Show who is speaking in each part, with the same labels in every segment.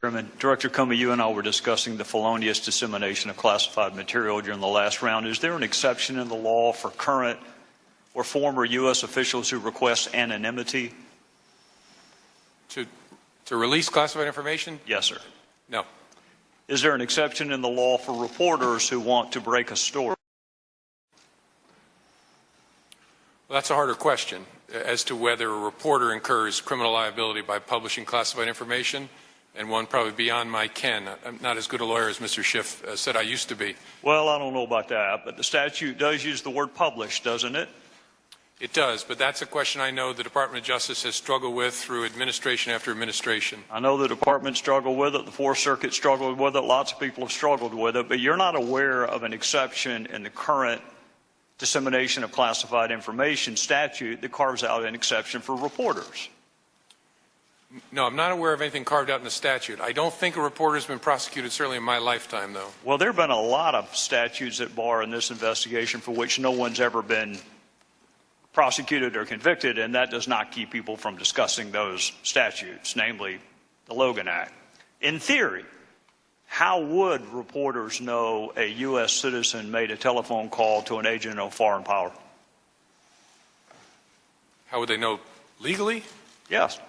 Speaker 1: Chairman, Director Comey, you and I were discussing the felonious dissemination of classified material during the last round. Is there an exception in the law for current or former U.S. officials who request anonymity?
Speaker 2: To release classified information?
Speaker 1: Yes, sir.
Speaker 2: No.
Speaker 1: Is there an exception in the law for reporters who want to break a story?
Speaker 2: Well, that's a harder question as to whether a reporter incurs criminal liability by publishing classified information, and one probably beyond my ken. I'm not as good a lawyer as Mr. Schiff said I used to be.
Speaker 1: Well, I don't know about that, but the statute does use the word publish, doesn't it?
Speaker 2: It does, but that's a question I know the Department of Justice has struggled with through administration after administration.
Speaker 1: I know the Department struggled with it, the Fourth Circuit struggled with it, lots of people have struggled with it, but you're not aware of an exception in the current dissemination of classified information statute that carves out an exception for reporters.
Speaker 2: No, I'm not aware of anything carved out in the statute. I don't think a reporter has been prosecuted, certainly in my lifetime, though.
Speaker 1: Well, there have been a lot of statutes that bar in this investigation for which no one's ever been prosecuted or convicted, and that does not keep people from discussing those statutes, namely the Logan Act. In theory, how would reporters know a U.S. citizen made a telephone call to an agent of foreign power?
Speaker 2: How would they know legally?
Speaker 1: Yes.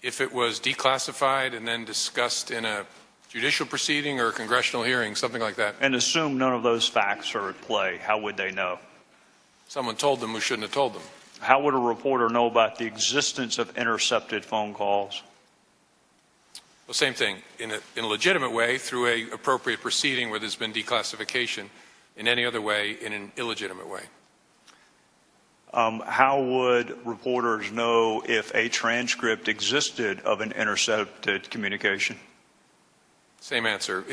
Speaker 2: If it was declassified and then discussed in a judicial proceeding or a congressional hearing, something like that.
Speaker 1: And assume none of those facts are at play, how would they know?
Speaker 2: Someone told them who shouldn't have told them.
Speaker 1: How would a reporter know about the existence of intercepted phone calls?
Speaker 2: Well, same thing. In a legitimate way, through an appropriate proceeding where there's been declassification. In any other way, in an illegitimate way.
Speaker 1: How would reporters know if a transcript existed of an intercepted communication?
Speaker 2: Same answer.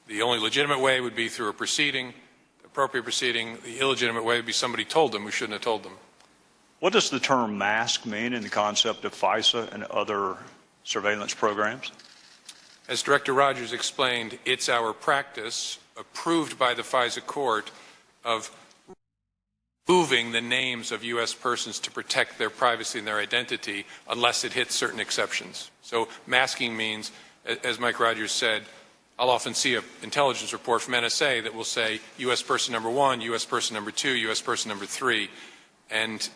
Speaker 2: The only legitimate way would be through a proceeding, appropriate proceeding. The illegitimate way would be somebody told them who shouldn't have told them.
Speaker 1: What does the term mask mean in the concept of FISA and other surveillance programs?
Speaker 2: As Director Rogers explained, it's our practice, approved by the FISA court, of removing the names of U.S. persons to protect their privacy and their identity unless it hits certain exceptions. So masking means, as Mike Rogers said, I'll often see an intelligence report from NSA that will say U.S. person number 1, U.S. person number 2, U.S. person number 3, and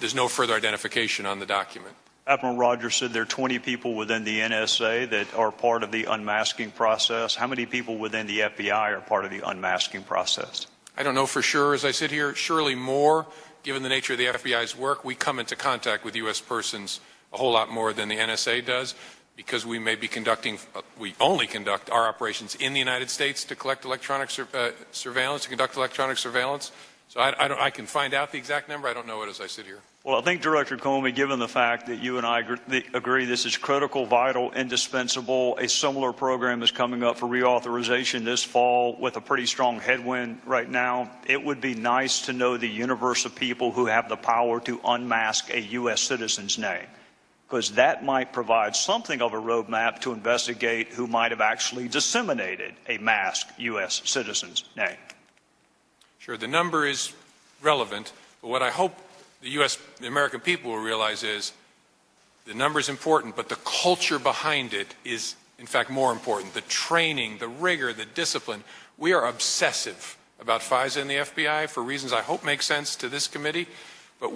Speaker 2: there's no further identification on the document.
Speaker 1: Admiral Rogers said there are 20 people within the NSA that are part of the unmasking process. How many people within the FBI are part of the unmasking process?
Speaker 2: I don't know for sure as I sit here. Surely more, given the nature of the FBI's work. We come into contact with U.S. persons a whole lot more than the NSA does, because we may be conducting, we only conduct our operations in the United States to collect electronic surveillance, to conduct electronic surveillance. So I can find out the exact number. I don't know it as I sit here.
Speaker 1: Well, I think, Director Comey, given the fact that you and I agree this is critical, vital, indispensable, a similar program is coming up for reauthorization this fall with a pretty strong headwind right now. It would be nice to know the universe of people who have the power to unmask a U.S. citizen's name, because that might provide something of a roadmap to investigate who might have actually disseminated a masked U.S. citizen's name.
Speaker 2: Sure, the number is relevant, but what I hope the American people will realize is the number is important, but the culture behind it is, in fact, more important. The training, the rigor, the discipline. We are obsessive about FISA and the FBI for reasons I hope make sense to this committee, but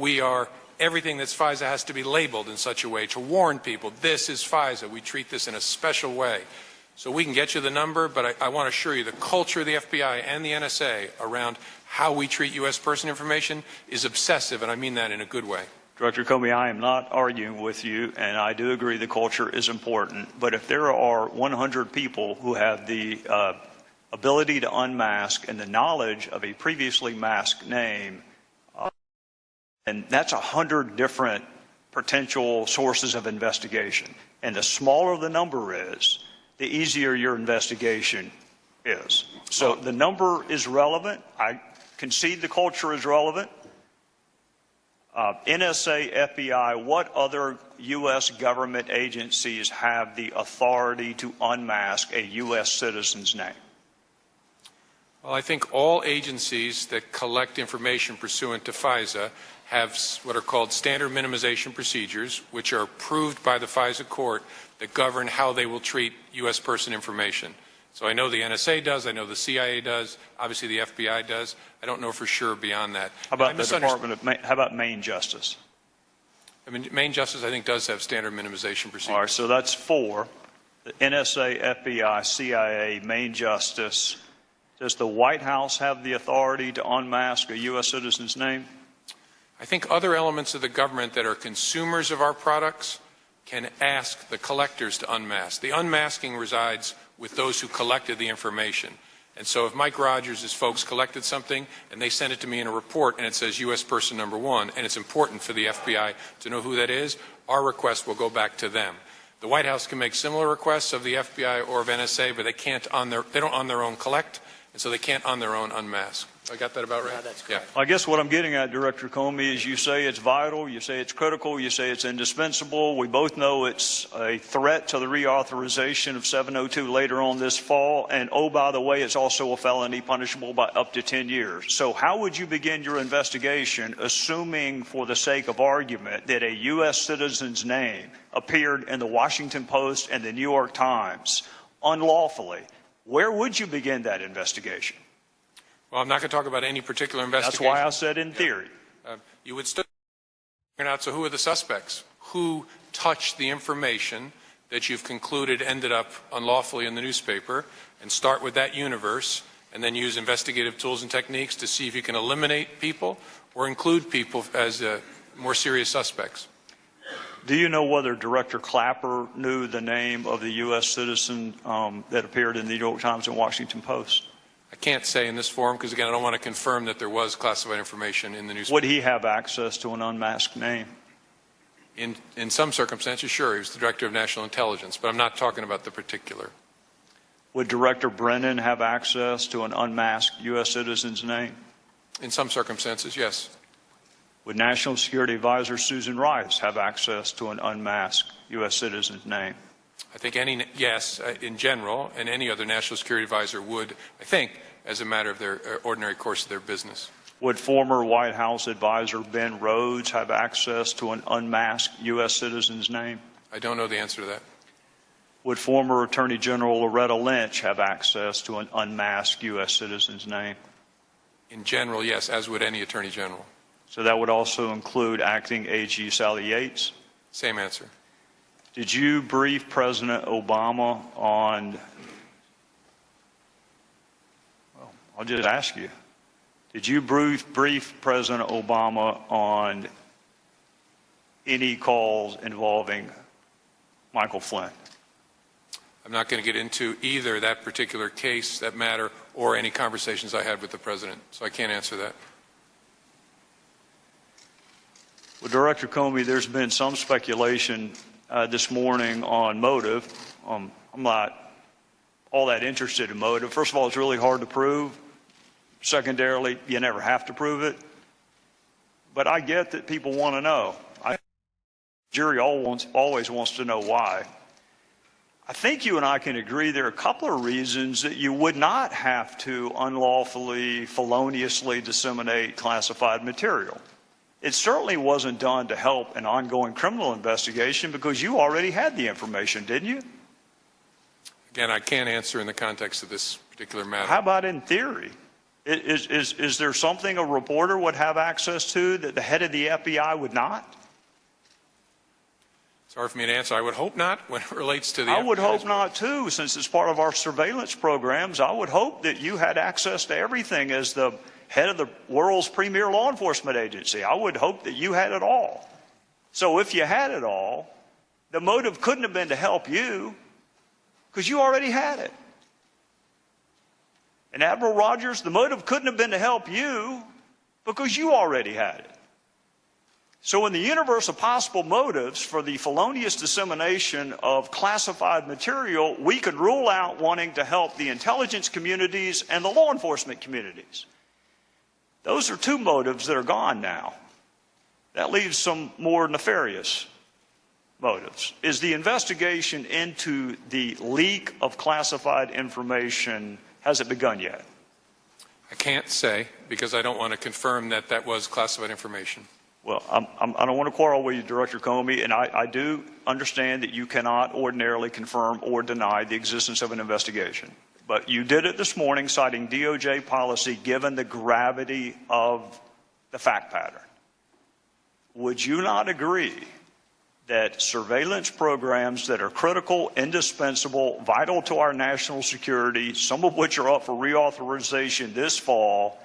Speaker 2: everything that's FISA has to be labeled in such a way to warn people, this is FISA. We treat this in a special way. So we can get you the number, but I want to assure you the culture of the FBI and the NSA around how we treat U.S. person information is obsessive, and I mean that in a good way.
Speaker 1: Director Comey, I am not arguing with you, and I do agree the culture is important. But if there are 100 people who have the ability to unmask and the knowledge of a previously masked name, and that's 100 different potential sources of investigation. And the smaller the number is, the easier your investigation is. So the number is relevant. I concede the culture is relevant. NSA, FBI, what other U.S. government agencies have the authority to unmask a U.S. citizen's name?
Speaker 2: Well, I think all agencies that collect information pursuant to FISA have what are called standard minimization procedures, which are approved by the FISA court that govern how they will treat U.S. person information. So I know the NSA does, I know the CIA does, obviously the FBI does. I don't know for sure beyond that.
Speaker 1: How about the Department of how about Maine Justice?
Speaker 2: I mean, Maine Justice, I think, does have standard minimization procedures.
Speaker 1: All right, so that's 4. The NSA, FBI, CIA, Maine Justice. Does the White House have the authority to unmask a U.S. citizen's name?
Speaker 2: I think other elements of the government that are consumers of our products can ask the collectors to unmask. The unmasking resides with those who collected the information. And so if Mike Rogers' folks collected something and they send it to me in a report and it says U.S. person number 1 and it's important for the FBI to know who that is, our request will go back to them. The White House can make similar requests of the FBI or of NSA, but they don't on their own collect, and so they can't on their own unmask. I got that about right?
Speaker 3: Yeah, that's correct.
Speaker 1: I guess what I'm getting at, Director Comey, is you say it's vital, you say it's critical, you say it's indispensable. We both know it's a threat to the reauthorization of 702 later on this fall. And, oh, by the way, it's also a felony punishable by up to 10 years. So how would you begin your investigation, assuming for the sake of argument that a U.S. citizen's name appeared in the Washington Post and the New York Times unlawfully? Where would you begin that investigation?
Speaker 2: Well, I'm not going to talk about any particular investigation.
Speaker 1: That's why I said in theory.
Speaker 2: You would still figure out, so who are the suspects? Who touched the information that you've concluded ended up unlawfully in the newspaper, and start with that universe, and then use investigative tools and techniques to see if you can eliminate people or include people as more serious suspects.
Speaker 1: Do you know whether Director Clapper knew the name of the U.S. citizen that appeared in the New York Times and Washington Post?
Speaker 2: I can't say in this forum because, again, I don't want to confirm that there was classified information in the newspaper.
Speaker 1: Would he have access to an unmasked name?
Speaker 2: In some circumstances, sure. He was the Director of National Intelligence, but I'm not talking about the particular.
Speaker 1: Would Director Brennan have access to an unmasked U.S. citizen's name?
Speaker 2: In some circumstances, yes.
Speaker 1: Would National Security Advisor Susan Rice have access to an unmasked U.S. citizen's name?
Speaker 2: I think yes, in general, and any other national security advisor would, I think, as a matter of their ordinary course of their business.
Speaker 1: Would former White House advisor Ben Rhodes have access to an unmasked U.S. citizen's name?
Speaker 2: I don't know the answer to that.
Speaker 1: Would former Attorney General Loretta Lynch have access to an unmasked U.S. citizen's name?
Speaker 2: In general, yes, as would any Attorney General.
Speaker 1: So that would also include acting AG Sally Yates?
Speaker 2: Same answer.
Speaker 1: Did you brief President Obama on, well, I'll just ask you, did you brief President Obama on any calls involving Michael Flynn?
Speaker 2: I'm not going to get into either that particular case, that matter, or any conversations I had with the President, so I can't answer that.
Speaker 1: Well, Director Comey, there's been some speculation this morning on motive. I'm not all that interested in motive. First of all, it's really hard to prove. Secondarily, you never have to prove it. But I get that people want to know. The jury always wants to know why. I think you and I can agree there are a couple of reasons that you would not have to unlawfully, feloniously disseminate classified material. It certainly wasn't done to help an ongoing criminal investigation because you already had the information, didn't you?
Speaker 2: Again, I can't answer in the context of this particular matter.
Speaker 1: How about in theory? Is there something a reporter would have access to that the head of the FBI would not?
Speaker 2: It's hard for me to answer. I would hope not when it relates to the
Speaker 1: I would
Speaker 2: FBI.
Speaker 1: hope not, too, since it's part of our surveillance programs. I would hope that you had access to everything as the head of the world's premier law enforcement agency. I would hope that you had it all. So if you had it all, the motive couldn't have been to help you because you already had it. And Admiral Rogers, the motive couldn't have been to help you because you already had it. So in the universe of possible motives for the felonious dissemination of classified material, we could rule out wanting to help the intelligence communities and the law enforcement communities. Those are two motives that are gone now. That leaves some more nefarious motives. Is the investigation into the leak of classified information, has it begun yet?
Speaker 2: I can't say, because I don't want to confirm that that was classified information.
Speaker 1: Well, I don't want to quarrel with you, Director Comey, and I do understand that you cannot ordinarily confirm or deny the existence of an investigation. But you did it this morning, citing DOJ policy, given the gravity of the fact pattern. Would you not agree that surveillance programs that are critical, indispensable, vital to our national security, some of which are up for reauthorization this fall,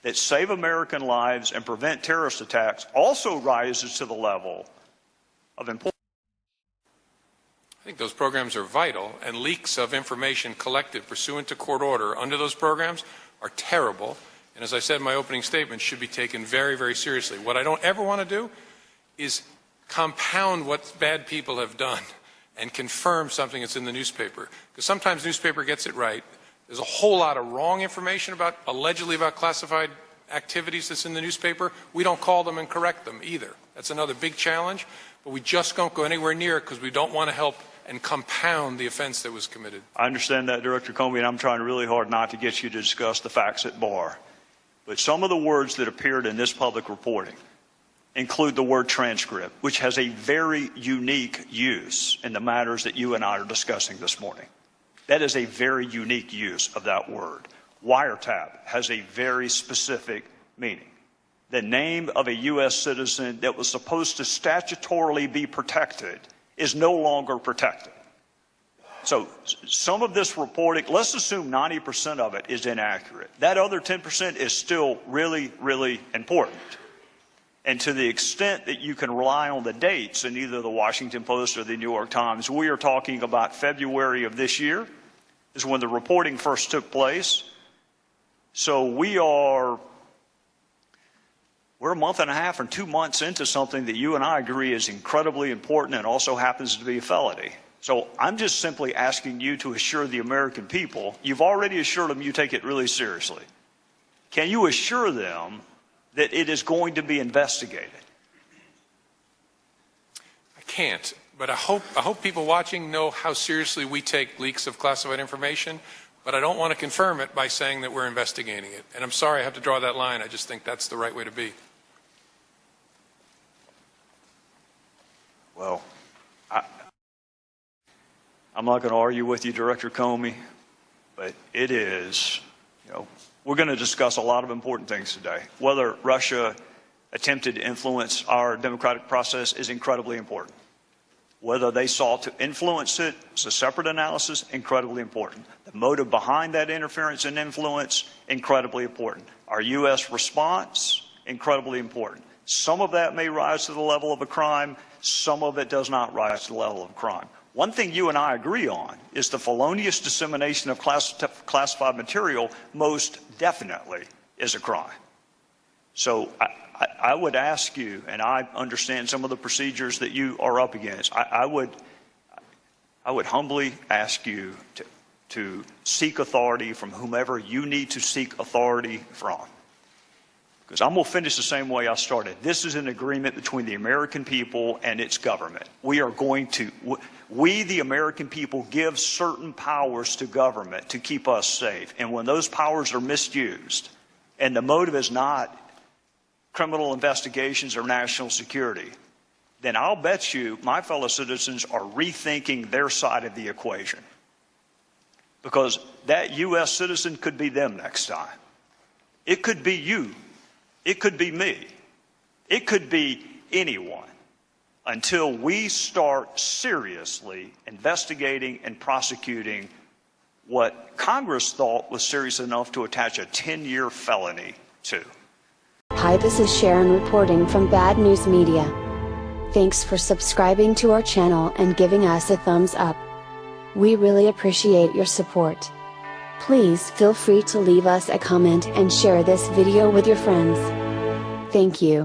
Speaker 1: that save American lives and prevent terrorist attacks, also rises to the level of importance?
Speaker 2: I think those programs are vital, and leaks of information collected pursuant to court order under those programs are terrible, and as I said in my opening statement, should be taken very, very seriously. What I don't ever want to do is compound what bad people have done and confirm something that's in the newspaper. Because sometimes the newspaper gets it right. There's a whole lot of wrong information allegedly about classified activities that's in the newspaper. We don't call them and correct them either. That's another big challenge, but we just don't go anywhere near it because we don't want to help and compound the offense that was committed.
Speaker 1: I understand that, Director Comey, and I'm trying really hard not to get you to discuss the facts at bar. But some of the words that appeared in this public reporting include the word transcript, which has a very unique use in the matters that you and I are discussing this morning. That is a very unique use of that word. Wiretap has a very specific meaning. The name of a U.S. citizen that was supposed to statutorily be protected is no longer protected. So some of this reporting, let's assume 90% of it is inaccurate. That other 10% is still really, really important. And to the extent that you can rely on the dates in either the Washington Post or the New York Times, we are talking about February of this year is when the reporting first took place. So we're a month and a half or 2 months into something that you and I agree is incredibly important and also happens to be a felony. So I'm just simply asking you to assure the American people, you've already assured them you take it really seriously. Can you assure them that it is going to be investigated?
Speaker 2: I can't, but I hope people watching know how seriously we take leaks of classified information, but I don't want to confirm it by saying that we're investigating it. And I'm sorry I have to draw that line. I just think that's the right way to be.
Speaker 1: Well, I'm not going to argue with you, Director Comey, but it is, we're going to discuss a lot of important things today. Whether Russia attempted to influence our democratic process is incredibly important. Whether they sought to influence it is a separate analysis, incredibly important. The motive behind that interference and influence, incredibly important. Our U.S. response, incredibly important. Some of that may rise to the level of a crime. Some of it does not rise to the level of a crime. One thing you and I agree on is the felonious dissemination of classified material most definitely is a crime. So I would ask you, and I understand some of the procedures that you are up against, I would humbly ask you to seek authority from whomever you need to seek authority from. Because I'm going to finish the same way I started. This is an agreement between the American people and its government. We, the American people, give certain powers to government to keep us safe. And when those powers are misused, and the motive is not criminal investigations or national security, then I'll bet you my fellow citizens are rethinking their side of the equation. Because that U.S. citizen could be them next time. It could be you. It could be me. It could be anyone until we start seriously investigating and prosecuting what Congress thought was serious enough to attach a 10-year felony to.
Speaker 3: Hi, this is Sharon reporting from Bad News Media. Thanks for subscribing to our channel and giving us a thumbs up. We really appreciate your support. Please feel free to leave us a comment and share this video with your friends. Thank you.